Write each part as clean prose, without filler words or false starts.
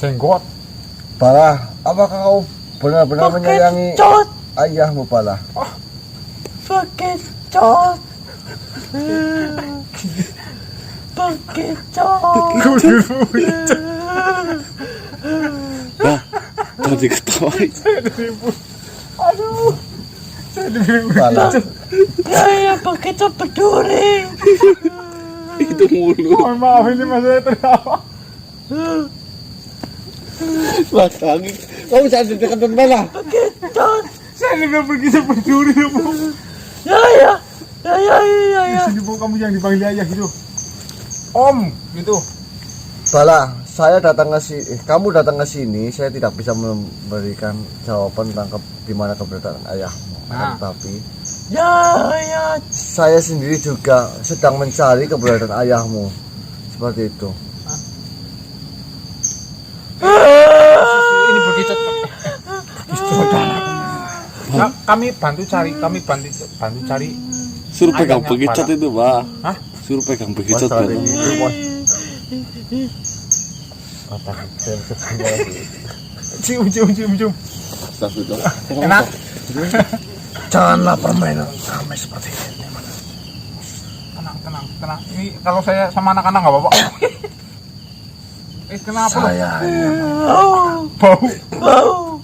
Jenggot. Pala, apakah kau benar-benar menyayangi ayahmu, Pala? Bekicot. Nah, tadi ketawain. Aduh. Saya diberi Pala. Ya bekicot peduli. Itu mulu. Mohon maaf ini mas saya tertawa. Mas lagi. Kamu jangan dekat-dekat mana? Bekicot. Saya tidak pergi seperti itu, Bu. Ya. Di sini, Bu, kamu yang dipanggil ayah gitu. Om, gitu. Pala, kamu datang ke sini, saya tidak bisa memberikan jawaban tentang di mana keberadaan ayahmu. Nah. Tapi Ya. saya sendiri juga sedang mencari keberadaan ayahmu. Seperti itu. Ini berkicot. Nah, kami bantu cari. Suruh pegang Ayahnya bekicot Pala. itu, Pak. Hah? Suruh pegang bekicot, Mas, Pak. itu, Mas. Otak saya sebenarnya. Cium. Astagfirullah. Enak. Janganlah permainan kami seperti ini. Tenang. Ini kalau saya sama anak-anak nggak apa-apa. Kenapa? Saya Bau.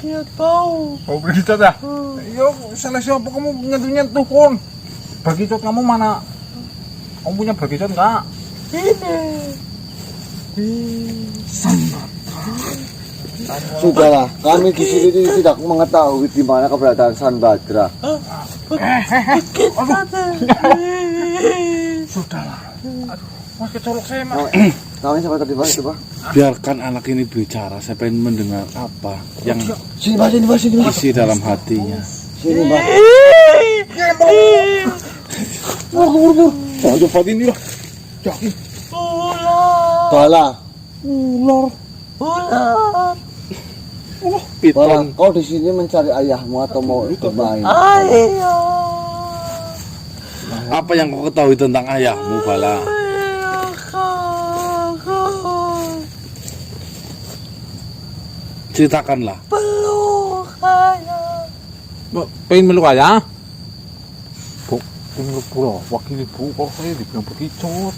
Lihat bau. Bau berkicot ya? Yo, salah siapa kamu nyentuh kon? Berkicot kamu mana? Kamu punya berkicot nggak? Ini. Sudahlah, kami di sini tidak mengetahui di mana keberadaan San Badra. Sudahlah. Aduh, mas kecolok saya mas. Kami sampai tadi Pak, coba. Biarkan anak ini bicara. Saya pengen mendengar apa yang Sini Pak. isi dalam hatinya. Sini Pak. Bur. Oh, cepat ini lah. Yakin. Ular. Pala, Ular. Ular. Piton. kau di sini mencari ayahmu atau mau bermain? Ayah. Apa yang kau ketahui tentang ayahmu, Bala? Ceritakanlah. Peluk ayah. Pengen meluk ayah? Bu, pengen meluk pula. Wakil ibu, kalau saya dibilang berkicot.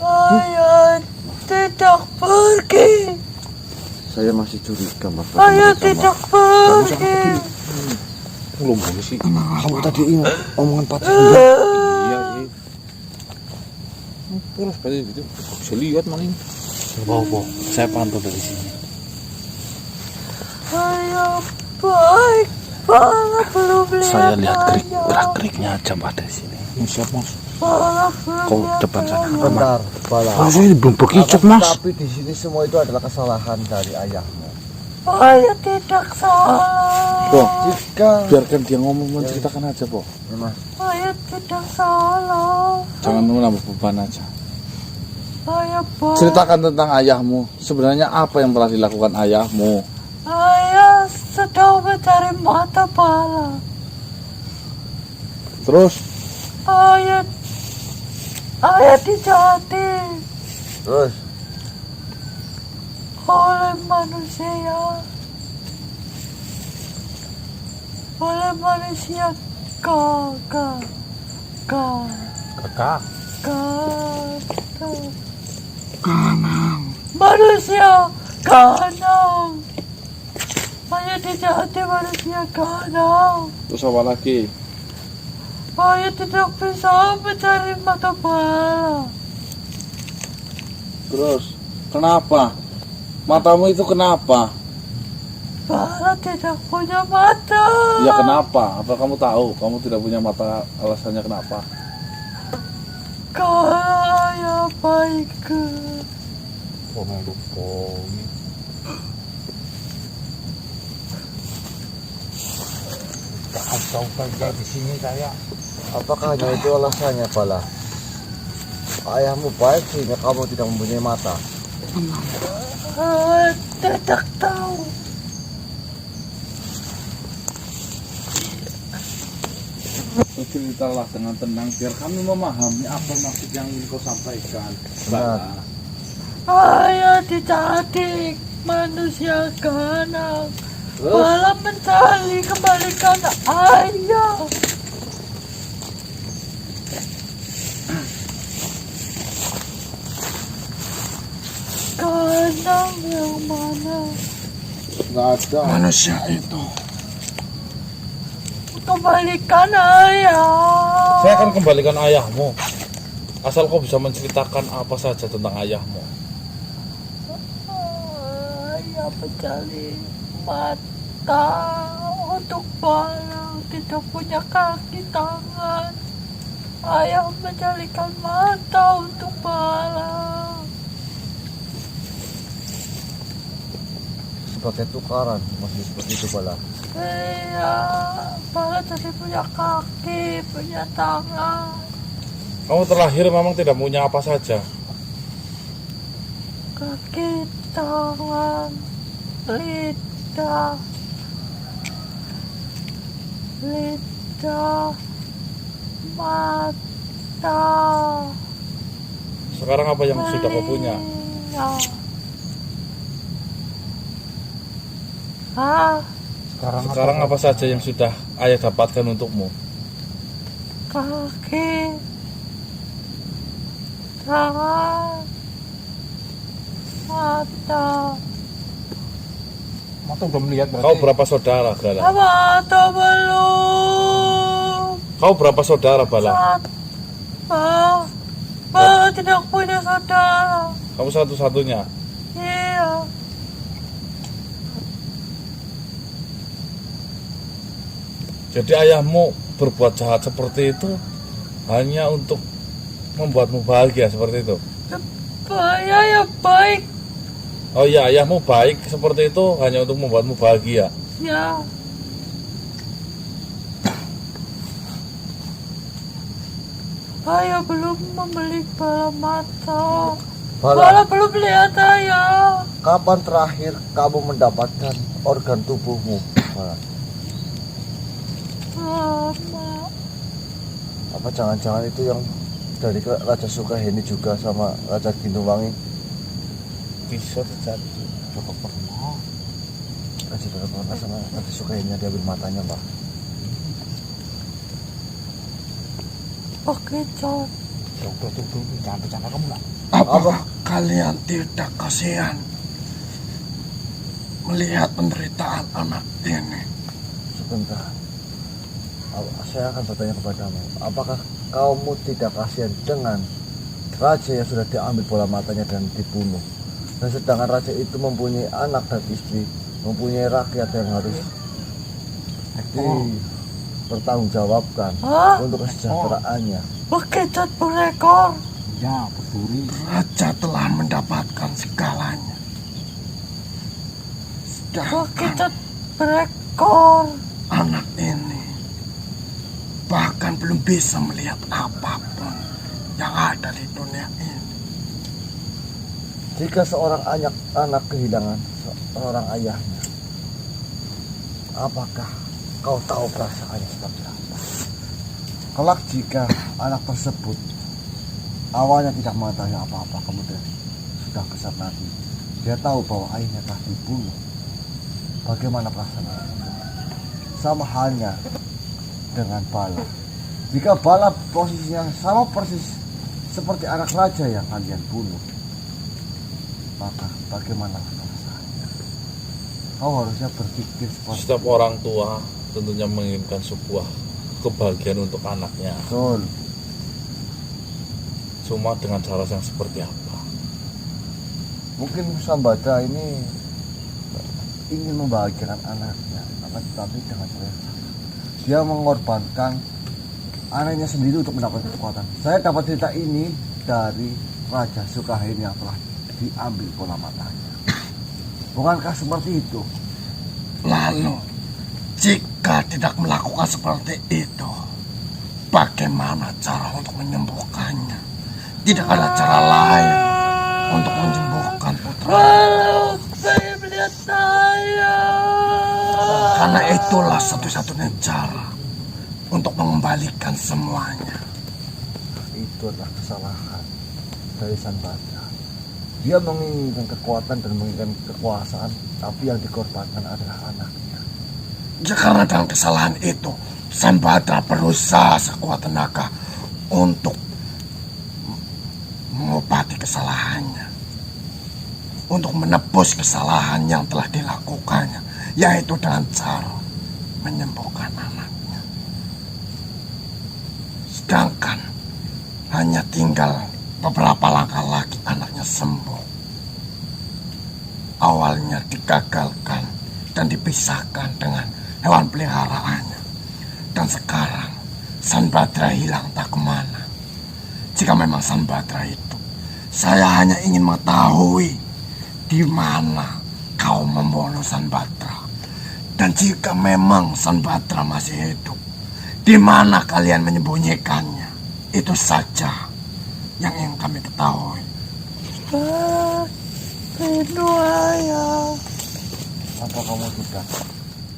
Ayah tidak pergi. Saya masih curiga Mas. Ayah tidak pergi. Belum boleh sih. Kamu tadi ingat omongan Pak Iya. Polos pada gitu. Bisa lihat mana ini. Bawa. Saya pantau dari sini. Ayah baik banget belum lihat. Saya lihat ayah. gerak-geriknya aja ada di sini. Siap mas. Kau depan sana. Bentar, Pala. Saya belum berkicot mas. Tapi di sini semua itu adalah kesalahan dari ayahmu. Ayah tidak salah. Boh, Jika biarkan dia ngomong menceritakan aja, Boh. ya, Mas. Ayah tidak salah. Jangan menambah beban aja. Ayah baik. Ceritakan tentang ayahmu. Sebenarnya apa yang telah dilakukan ayahmu? Ayah sedang mencari mata pala. Terus Ayah dijahati Terus oleh manusia. Oleh manusia Kakak. manusia kanang. Ayah dijahati manusia kanang. terus apa lagi? Ayah tidak bisa mencari mata pala. Terus kenapa? Matamu itu kenapa? Pala tidak punya mata. Ya kenapa? Apa kamu tahu? Kamu tidak punya mata, alasannya kenapa? Kalau ayah baik. Kau saja di sini saya. apakah hanya itu alasannya, Pala? Ayahmu baik sehingga kamu tidak mempunyai mata. Tidak tahu. ceritalah dengan tenang biar kami memahami apa maksud yang ingin kau sampaikan. Benar. Bala. Ayah dicatik manusia ganas. Terus? Bala mencari kembalikan ayah. Ganang yang mana? Nggak ada. Manusia itu Kembalikan ayah. Saya akan kembalikan ayahmu. Asal kau bisa menceritakan apa saja tentang ayahmu. Ayah mencari mata untuk Bala, tidak punya kaki tangan. Ayah mencarikan mata untuk Bala. Sebagai tukaran masih seperti itu Bala. Iya, Bala jadi punya kaki, punya tangan. Kamu terlahir memang tidak punya apa saja. Kaki, tangan, lidah, mata. Sekarang apa yang sudah kau punya? Telinga. Ah, Sekarang apa saja yang sudah ayah dapatkan untukmu? kaki, tangan, mata. Mata udah melihat berarti. Kau berapa saudara, Bala? Mata belum. Kau berapa saudara, Bala? Bala tidak punya saudara. Kamu satu-satunya. Iya. Jadi ayahmu berbuat jahat seperti itu hanya untuk membuatmu bahagia seperti itu. Ayah ya baik. Oh iya, ayahmu baik seperti itu hanya untuk membuatmu bahagia. Ya. Ayah belum membeli bola mata. Bala, Bala belum lihat ayah. kapan terakhir kamu mendapatkan organ tubuhmu? Bala? Lama. Apa jangan-jangan itu yang dari Raja Sukaheni juga sama Raja Gintuwangi? Bisa terjadi. Cukup pernah. Raja pernah sama Raja Sukaheni diambil matanya, Mbak. Oke, John. Ya udah tuh, jangan bercanda kamu lah. Apa kalian tidak kasihan melihat penderitaan anak ini? Sebentar. Saya akan bertanya kepadamu, apakah kamu tidak kasihan dengan raja yang sudah diambil bola matanya dan dibunuh? Dan sedangkan raja itu mempunyai anak dan istri, mempunyai rakyat yang harus dipertanggungjawabkan Hah? untuk kesejahteraannya. Bekicot berekor. Ya, peduli. Raja telah mendapatkan segalanya. Sedangkan Bekicot berekor. anak ini bahkan belum bisa melihat apapun yang ada di dunia ini. Jika seorang anak kehilangan seorang ayahnya, apakah kau tahu perasaannya seperti apa? Kelak jika anak tersebut awalnya tidak mengetahui apa-apa, kemudian sudah besar nanti dia tahu bahwa ayahnya telah dibunuh, bagaimana perasaannya? Sama halnya dengan Bala. Jika Bala posisinya sama persis seperti anak raja yang kalian bunuh, maka bagaimana perasaannya? Kau harusnya berpikir seperti Setiap orang tua tentunya menginginkan sebuah kebahagiaan untuk anaknya. betul. Cuma dengan cara yang seperti apa? Mungkin Sambada ini ingin membahagiakan anaknya, tapi dengan cara yang salah. Dia mengorbankan anaknya sendiri untuk mendapatkan kekuatan. Saya dapat cerita ini dari Raja Sukaheni yang telah diambil bola matanya. Bukankah seperti itu? Lalu, jika tidak melakukan seperti itu, bagaimana cara untuk menyembuhkannya? Tidak ada cara lain untuk menyembuhkan putra. Bala, saya melihat saya. Karena itulah satu-satunya cara untuk mengembalikan semuanya. Itu adalah kesalahan dari Sang Badra. Dia menginginkan kekuatan dan menginginkan kekuasaan, tapi yang dikorbankan adalah anaknya. Ya karena dalam kesalahan itu, Sang Badra berusaha sekuat tenaga untuk mengobati kesalahannya, untuk menebus kesalahan yang telah dilakukannya, yaitu dengan cara menyembuhkan anaknya. Sedangkan hanya tinggal beberapa langkah lagi anaknya sembuh. Awalnya digagalkan dan dipisahkan dengan hewan peliharaannya, dan sekarang Sang Badra hilang tak kemana. Jika memang Sang Badra itu, saya hanya ingin mengetahui di mana kau membunuh Sang Badra. Dan jika memang Sang Badra masih hidup, di mana kalian menyembunyikannya? Itu saja yang ingin kami ketahui. Rindu ayah. Apa kamu sudah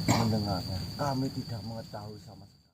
mendengarnya? Kami tidak mengetahui sama sekali.